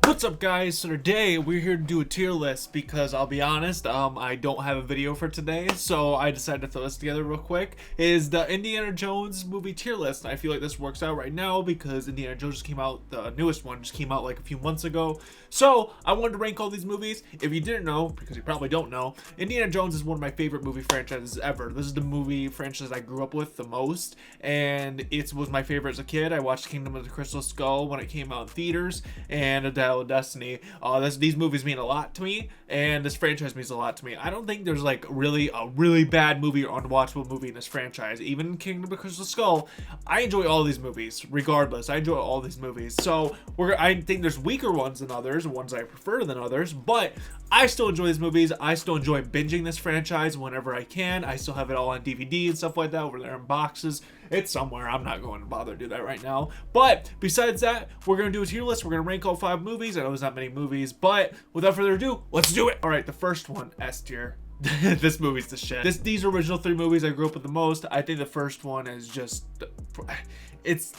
What's up, guys? So today we're here to do a tier list because I'll be honest, I don't have a video for today, so I decided to throw this together real quick. Is the Indiana Jones movie tier list. I feel like this works out right now because Indiana Jones just came out, the newest one just came out like a few months ago. So I wanted to rank all these movies. If you didn't know, because you probably don't know, Indiana Jones is one of my favorite movie franchises ever. This is the movie franchise I grew up with the most, and it was my favorite as a kid. I watched Kingdom of the Crystal Skull when it came out in theaters, and A Dial of Destiny. These movies mean a lot to me, and this franchise means a lot to me. I don't think there's like really a really bad movie or unwatchable movie in this franchise. Even Kingdom of the Crystal Skull, I enjoy all these movies regardless. I enjoy all these movies. So I think there's weaker ones than others, ones I prefer than others, but I still enjoy these movies. I still enjoy binging this franchise whenever I can. I still have it all on DVD and stuff like that over there in boxes. It's somewhere. I'm not going to bother to do that right now. But besides that, we're going to do a tier list. We're going to rank all 5 movies. I know there's not many movies, but without further ado, let's do it. All right, the first one, S tier. This movie's the shit. These original 3 movies I grew up with the most. I think the first one is just... It's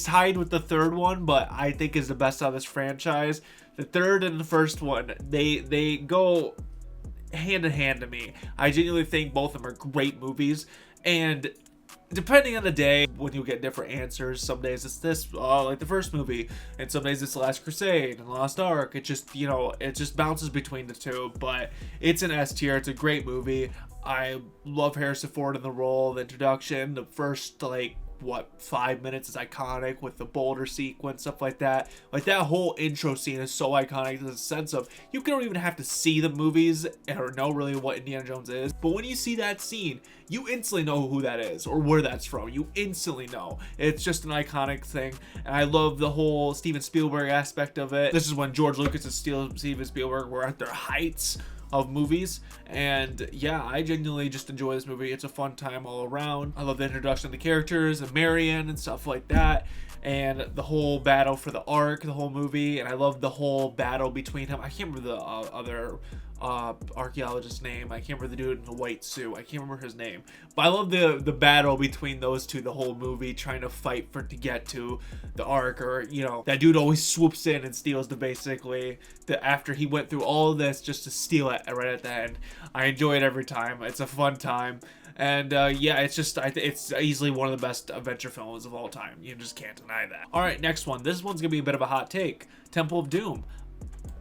tied with the third one, but I think is the best out of this franchise. The third and the first one, they go hand in hand to me. I genuinely think both of them are great movies, and depending on the day, when you get different answers, some days it's this, like the first movie, and some days it's The Last Crusade and Lost Ark. It just, it just bounces between the two, but it's an S tier. It's a great movie. I love Harrison Ford in the role, the introduction, the first, 5 minutes is iconic with the boulder sequence, stuff like that. Like, that whole intro scene is so iconic in the sense of you don't even have to see the movies or know really what Indiana Jones is, but when you see that scene, you instantly know who that is or where that's from. You instantly know. It's just an iconic thing, and I love the whole Steven Spielberg aspect of it. This is when George Lucas and Steven Spielberg were at their heights of movies, and yeah, I genuinely just enjoy this movie. It's a fun time all around. I love the introduction of the characters and Marion and stuff like that, and the whole battle for the Ark, the whole movie, and I love the whole battle between him. I can't remember the other archaeologist's name. I can't remember the dude in the white suit. I can't remember his name, but I love the battle between those two, the whole movie, trying to fight to get to the Ark, or that dude always swoops in and steals after he went through all of this just to steal it right at the end. I enjoy it every time. It's a fun time. And yeah, it's just, it's easily one of the best adventure films of all time. You just can't deny that. All right, next one. This one's gonna be a bit of a hot take. Temple of Doom.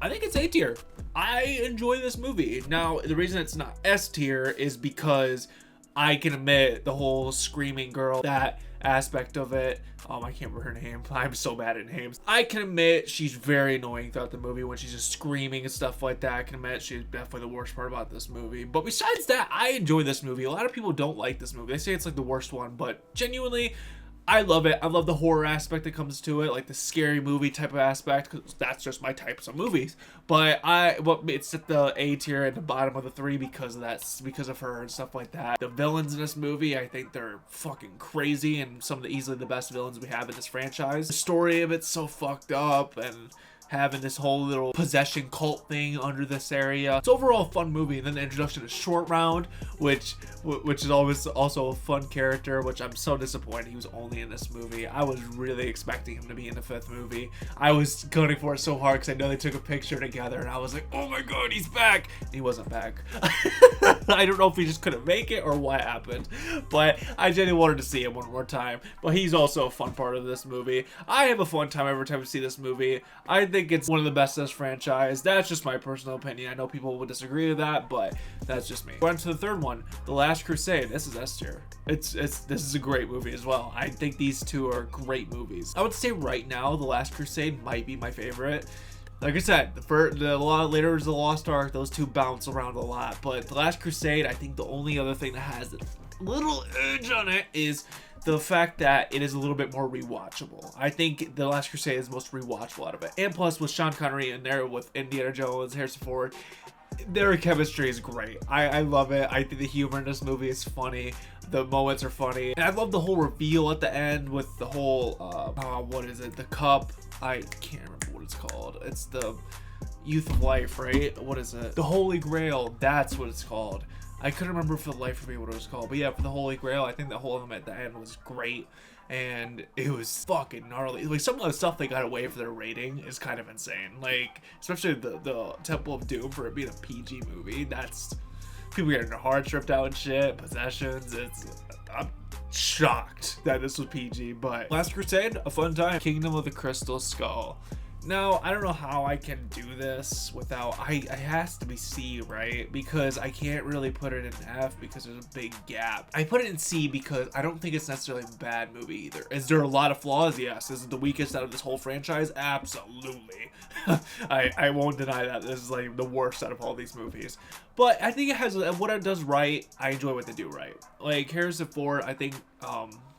I think it's A tier. I enjoy this movie. Now, the reason it's not S tier is because I can admit the whole screaming girl, that aspect of it. I can't remember her name. I'm so bad at names. I can admit she's very annoying throughout the movie when she's just screaming and stuff like that. I can admit she's definitely the worst part about this movie. But besides that, I enjoy this movie. A lot of people don't like this movie. They say it's like the worst one, but genuinely, I love it. I love the horror aspect that comes to it, like the scary movie type of aspect, because that's just my types of movies. But it's at the A tier at the bottom of the 3 because of her and stuff like that. The villains in this movie, I think they're fucking crazy, and some of the easily the best villains we have in this franchise. The story of it's so fucked up, and having this whole little possession cult thing under this area. It's overall a fun movie. And then the introduction to Short Round, which is always also a fun character, which I'm so disappointed he was only in this movie. I was really expecting him to be in the 5th movie. I was gunning for it so hard because I know they took a picture together, and I was like, oh my god, he's back. He wasn't back. I don't know if he just couldn't make it or what happened, but I genuinely wanted to see him one more time. But he's also a fun part of this movie. I have a fun time every time I see this movie. I think it's one of the best in this franchise. That's just my personal opinion. I know people would disagree with that, but that's just me. We're on to the third one, The Last Crusade. This is S tier. This is a great movie as well. I think these two are great movies. I would say right now, The Last Crusade might be my favorite. Like I said, later is The Lost Ark. Those two bounce around a lot, but The Last Crusade, I think the only other thing that has a little edge on it is the fact that it is a little bit more rewatchable. I think The Last Crusade is the most rewatchable out of it. And plus, with Sean Connery in there, with Indiana Jones, Harrison Ford, their chemistry is great. I love it. I think the humor in this movie is funny. The moments are funny. And I love the whole reveal at the end with the whole, what is it? The cup. I can't remember what it's called. It's the Youth of Life, right? What is it? The Holy Grail. That's what it's called. I couldn't remember for the life of me what it was called. But yeah, for the Holy Grail, I think the whole of them at the end was great. and it was fucking gnarly. Like some of the stuff they got away for their rating is kind of insane. Like especially the Temple of Doom for it being a PG movie. That's people getting their hearts ripped out and shit. Possessions. I'm shocked that this was PG. But Last Crusade, a fun time. Kingdom of the Crystal Skull. Now, I don't know how I can do this without, it has to be C, right? Because I can't really put it in F because there's a big gap. I put it in C because I don't think it's necessarily a bad movie either. Is there a lot of flaws? Yes. Is it the weakest out of this whole franchise? Absolutely. I won't deny that. This is like the worst out of all these movies. But I think it has, what it does right, I enjoy what they do right. Like Harrison Ford, I think,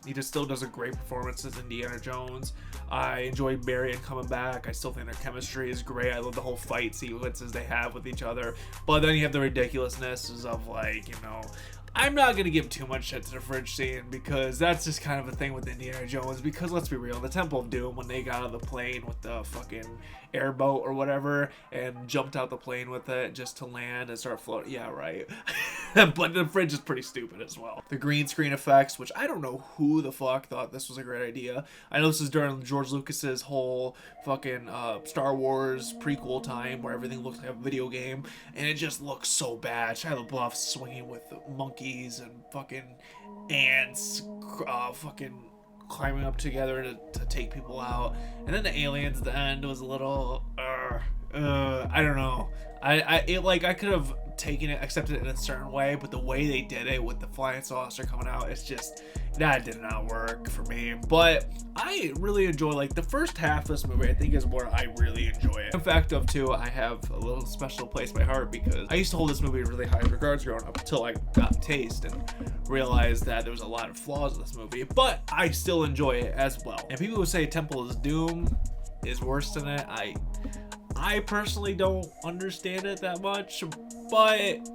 he just still does a great performance as Indiana Jones. I enjoy Marion coming back. I still think their chemistry is great. I love the whole fight sequences they have with each other. But then you have the ridiculousnesses of like, you know, I'm not going to give too much shit to the fridge scene because that's just kind of a thing with Indiana Jones. Because let's be real, the Temple of Doom, when they got out of the plane with the fucking airboat or whatever and jumped out the plane with it just to land and start floating. Yeah, right. But the fridge is pretty stupid as well. The green screen effects, which I don't know who the fuck thought this was a great idea. I know this is during George Lucas's whole fucking Star Wars prequel time where everything looks like a video game and it just looks so bad. Shia LaBeouf swinging with monkeys and fucking ants, fucking climbing up together to take people out, and then the aliens at the end was a little I don't know. I could have taken it, accepted it in a certain way, but the way they did it with the flying saucer coming out, it's just, that did not work for me. But I really enjoy, like, the first half of this movie, I think is where I really enjoy it. In fact, of too, I have a little special place in my heart because I used to hold this movie in really high regards growing up until I got Taste and realized that there was a lot of flaws in this movie, but I still enjoy it as well. And people who say Temple of Doom is worse than it, I personally don't understand it that much, but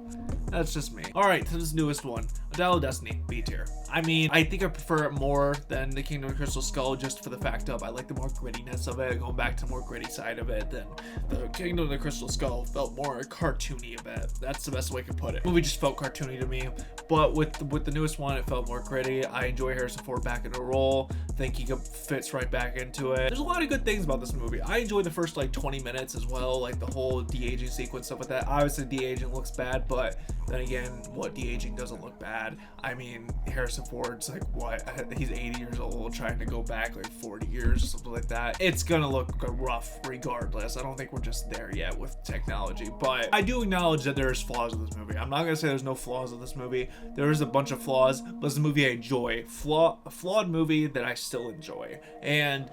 that's just me. All right, to this newest one, A Dial of Destiny, B tier. I mean, I think I prefer it more than the Kingdom of the Crystal Skull just for the fact of I like the more grittiness of it, going back to the more gritty side of it. Than the Kingdom of the Crystal Skull felt more cartoony a bit. That's the best way I could put it. The movie just felt cartoony to me, but with the newest one, it felt more gritty. I enjoy Harrison Ford back in the role. I think he fits right back into it. There's a lot of good things about this movie. I enjoyed the first like 20 minutes as well, like the whole de-aging sequence, stuff like that. Obviously, de-aging looks bad, but then again, what de-aging doesn't look bad? I mean, Harrison Ford's like, what? He's 80 years old, trying to go back like 40 years or something like that. It's gonna look rough regardless. I don't think we're just there yet with technology, but I do acknowledge that there's flaws in this movie. I'm not gonna say there's no flaws in this movie. There is a bunch of flaws, but it's a movie I enjoy. A flawed movie that I still enjoy. And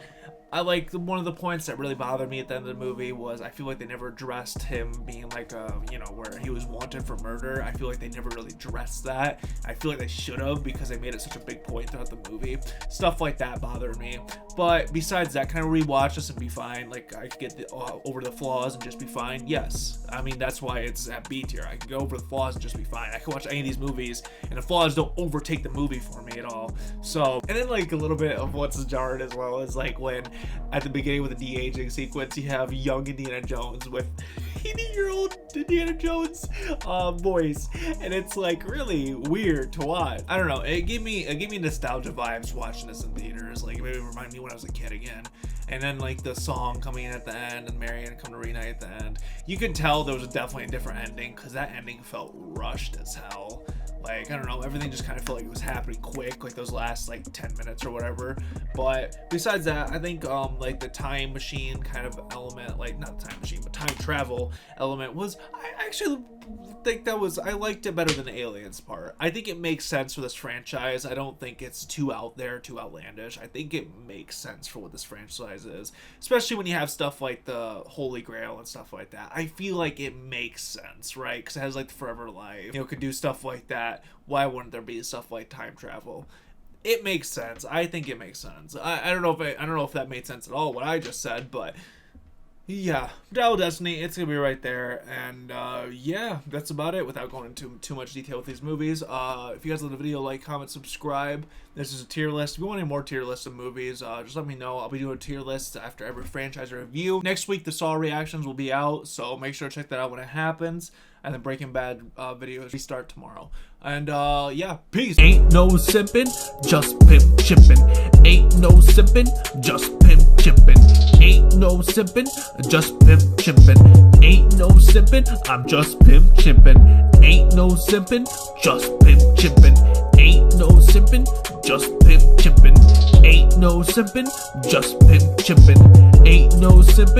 I like one of the points that really bothered me at the end of the movie was I feel like they never addressed him being like where he was wanted for murder. I feel like they never really addressed that. I feel like they should have because they made it such a big point throughout the movie. Stuff like that bothered me. But besides that, can I rewatch this and be fine? Like I could get over the flaws and just be fine? Yes. I mean, that's why it's at B tier. I can go over the flaws and just be fine. I can watch any of these movies and the flaws don't overtake the movie for me at all. So, and then like a little bit of what's jarred as well is like when at the beginning with the de-aging sequence, you have young Indiana Jones with 80-year-old Indiana Jones voice, and it's like really weird to watch. I don't know. It gave me nostalgia vibes watching this in theaters. Like it made me remind me when I was a kid again. And then like the song coming in at the end and Marion coming to reunite at the end, you could tell there was definitely a different ending because that ending felt rushed as hell. Like, I don't know, everything just kind of felt like it was happening quick, like those last like 10 minutes or whatever. But besides that, I think like the time machine kind of element, like not time machine, but time travel element was, I actually think I liked it better than the aliens part. I think it makes sense for this franchise. I don't think it's too out there, too outlandish. I think it makes sense for what this franchise is, especially when you have stuff like the Holy Grail and stuff like that. I feel like it makes sense, right? Because it has like the Forever Life, could do stuff like that. Why wouldn't there be stuff like time travel? It makes sense. I think it makes sense. I don't know if that made sense at all what I just said, but yeah, Dial of Destiny, it's gonna be right there, and yeah, that's about it. Without going into too much detail with these movies, if you guys love the video, like, comment, subscribe. This is a tier list. If you want any more tier lists of movies, just let me know. I'll be doing a tier list after every franchise review. Next week, the Saw reactions will be out, so make sure to check that out when it happens. And the Breaking Bad videos restart tomorrow. And yeah, peace. Ain't no simpin', just pimp chippin'. Ain't no simpin', just pimp chippin'. Ain't no simpin', just pimp chippin'. Ain't no simpin', I'm just pimp chippin'. Ain't no simpin', just pimp chippin'. Ain't no simpin', just pimp chippin'. Ain't no simpin', just pimp chippin'. Ain't no simpin'.